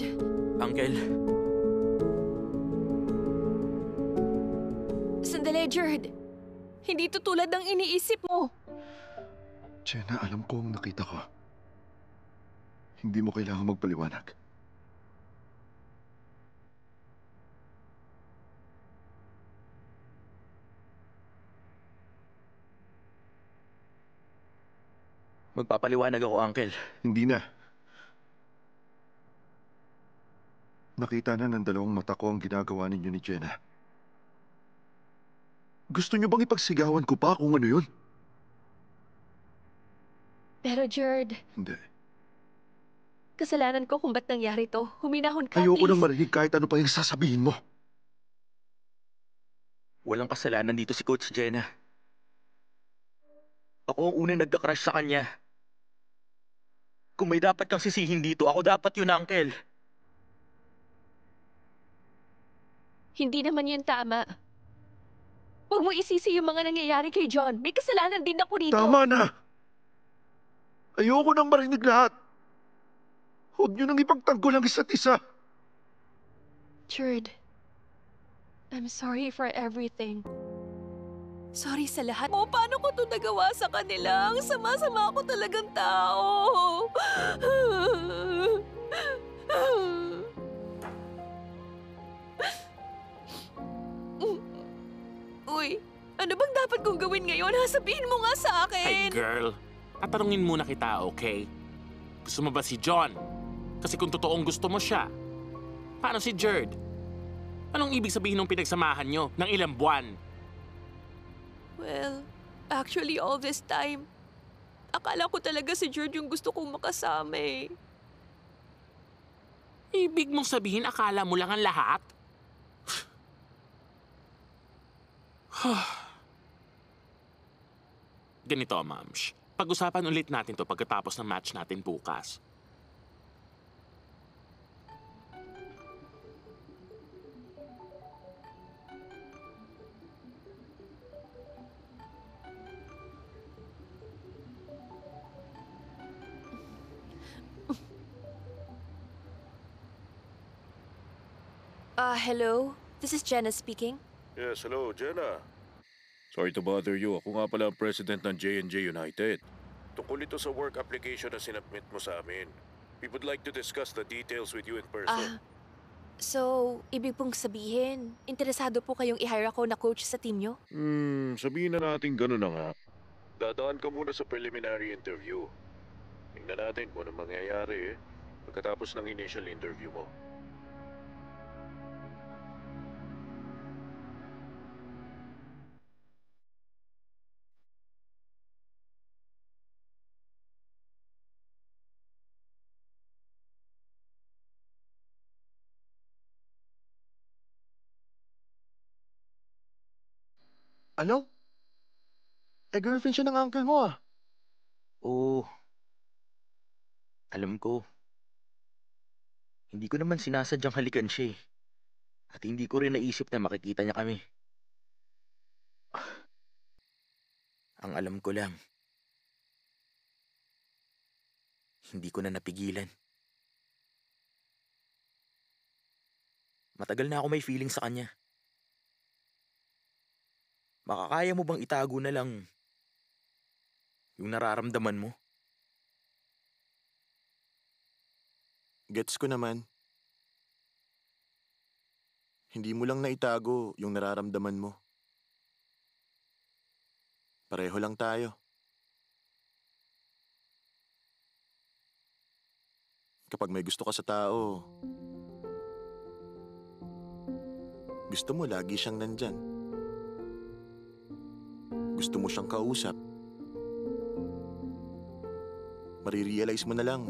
Jerd. Uncle. Sandali, Jerd. Hindi to tulad ng iniisip mo. Jenna, alam ko ang nakita ko. Hindi mo kailangang magpaliwanag. Magpapaliwanag ako, Uncle. Hindi na. Nakita na ng dalawang mata ko ang ginagawa ninyo ni Jenna. Gusto niyo bang ipagsigawan ko pa kung ano yun? Pero Jerd, Hindi. kasalanan ko kung ba't nangyari to. Huminahon ka, Ayoko please. nang marinig kahit ano pa yung sasabihin mo. Walang kasalanan dito si Coach Jenna. Ako ang unang nagka-crush sa kanya. Kung may dapat kang sisihin dito, ako dapat yun, Uncle. Hindi naman yun tama. Huwag mo isisi yung mga nangyayari kay John. May kasalanan din ako dito. Tama na! Ayoko nang marinig lahat. Huwag niyo nang ipagtanggol ang isa't isa. Jerd, I'm sorry for everything. Sorry sa lahat. Oh, paano ko to nagawa sa kanila? Ang sama-sama ako talagang tao. Uy, ano bang dapat kong gawin ngayon? Sabihin mo nga sa Hey akin. girl, tatanungin muna kita, okay? Gusto mo ba si John? Kasi kung totoong gusto mo siya, paano si Jerd? Anong ibig sabihin ng pinagsamahan nyo ng ilang buwan? Well, actually all this time, akala ko talaga si Jerd yung gusto kong makasama eh. Ibig mong sabihin akala mo lang ang lahat? Ganito, Mams. Pag-usapan ulit natin to pagkatapos ng match natin bukas. Hello? This is Jenna speaking. Yes, hello, Jenna. Sorry to bother you. Ako nga pala ang president ng J&J United. Tungkol ito sa work application na sinubmit mo sa amin. We would like to discuss the details with you in person. So, ibig pong sabihin, interesado po kayong i-hire ako na coach sa team nyo? Sabihin na natin gano'n na nga. Dadaan ka muna sa preliminary interview. Tingnan natin kung ano mangyayari pagkatapos ng initial interview mo. Ano? Girlfriend siya ng uncle mo ah. Oo. Alam ko. Hindi ko naman sinasadyang halikan siya eh. At hindi ko rin naisip na makikita niya kami. Ang alam ko lang, hindi ko na napigilan. Matagal na ako may feeling sa kanya. Makakaya mo bang itago na lang yung nararamdaman mo? Gets ko naman. Hindi mo lang naitago yung nararamdaman mo. Pareho lang tayo. Kapag may gusto ka sa tao, gusto mo lagi siyang nandyan. Gusto mo siyang kausap. Marirealize mo na lang